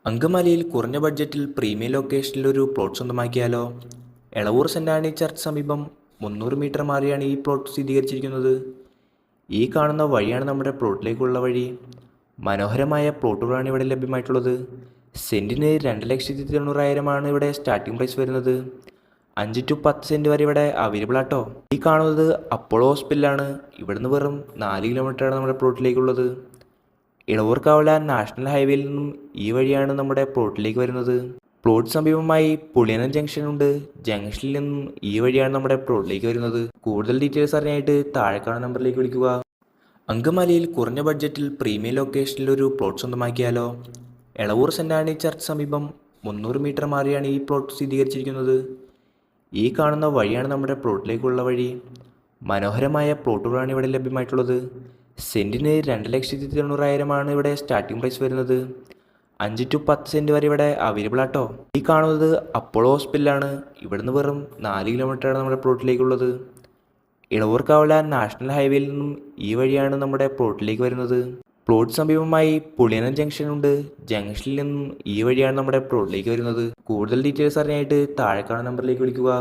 അങ്കമാലിയിൽ കുറഞ്ഞ ബഡ്ജറ്റിൽ പ്രീമിയം ലൊക്കേഷനിൽ ഒരു പ്ലോട്ട് സ്വന്തമാക്കിയാലോ? എളവൂർ സെന്റ് ചർച്ച് സമീപം 300 മീറ്റർ മാറിയാണ് ഈ പ്ലോട്ട് സ്ഥിരീകരിച്ചിരിക്കുന്നത്. ഈ കാണുന്ന വഴിയാണ് നമ്മുടെ പ്ലോട്ടിലേക്കുള്ള വഴി. മനോഹരമായ പ്ലോട്ടുകളാണ് ഇവിടെ ലഭ്യമായിട്ടുള്ളത്. സെന്റിന് 2,90,000 ഇവിടെ സ്റ്റാർട്ടിംഗ് പ്രൈസ് വരുന്നത്. 5 to 10 സെന്റ് വരെ ഇവിടെ അവൈലബിൾ ആട്ടോ. ഈ കാണുന്നത് അപ്പോളോ ഹോസ്പിറ്റലാണ്. ഇവിടുന്ന് വെറും 4 കിലോമീറ്ററാണ് നമ്മുടെ പ്ലോട്ടിലേക്കുള്ളത്. ഇളവൂർക്കാവില നാഷണൽ ഹൈവേയിൽ നിന്നും ഈ വഴിയാണ് നമ്മുടെ പ്ലോട്ടിലേക്ക് വരുന്നത്. പ്ലോട്ട് സമീപമായി പുളിയനം ജംഗ്ഷൻ ഉണ്ട്. ജംഗ്ഷനിൽ നിന്നും ഈ വഴിയാണ് നമ്മുടെ പ്ലോട്ടിലേക്ക് വരുന്നത്. കൂടുതൽ ഡീറ്റെയിൽസ് അറിയാനായിട്ട് താഴെ കാണുന്ന നമ്പറിലേക്ക് വിളിക്കുക. അങ്കമാലിയിൽ കുറഞ്ഞ ബഡ്ജറ്റിൽ പ്രീമിയം ലൊക്കേഷനിൽ ഒരു പ്ലോട്ട് സ്വന്തമാക്കിയാലോ? എളവൂർ സെന്റ് ചർച്ച് സമീപം 300 മീറ്റർ മാറിയാണ് ഈ പ്ലോട്ട് സ്ഥിരീകരിച്ചിരിക്കുന്നത്. ഈ കാണുന്ന വഴിയാണ് നമ്മുടെ പ്ലോട്ടിലേക്കുള്ള വഴി. മനോഹരമായ പ്ലോട്ടുകളാണ് ഇവിടെ ലഭ്യമായിട്ടുള്ളത്. സെന്റിന് 2,90,000 ഇവിടെ സ്റ്റാർട്ടിംഗ് പ്രൈസ് വരുന്നത്. 5 to 10 സെന്റ് വരെ ഇവിടെ അവൈലബിൾ ആട്ടോ. ഈ കാണുന്നത് അപ്പോളോ ഹോസ്പിറ്റലാണ്. ഇവിടുന്ന് വെറും 4 കിലോമീറ്ററാണ് നമ്മുടെ പ്ലോട്ടിലേക്കുള്ളത്. ഇളവൂർക്കാവില നാഷണൽ ഹൈവേയിൽ നിന്നും ഈ വഴിയാണ് നമ്മുടെ പ്ലോട്ടിലേക്ക് വരുന്നത്. പ്ലോട്ട് സമീപമായി പുളിയനം ജംഗ്ഷൻ ഉണ്ട്. ജംഗ്ഷനിൽ നിന്നും ഈ വഴിയാണ് നമ്മുടെ പ്ലോട്ടിലേക്ക് വരുന്നത്. കൂടുതൽ ഡീറ്റെയിൽസ് അറിയാനായിട്ട് താഴെ കാണുന്ന നമ്പറിലേക്ക് വിളിക്കുക.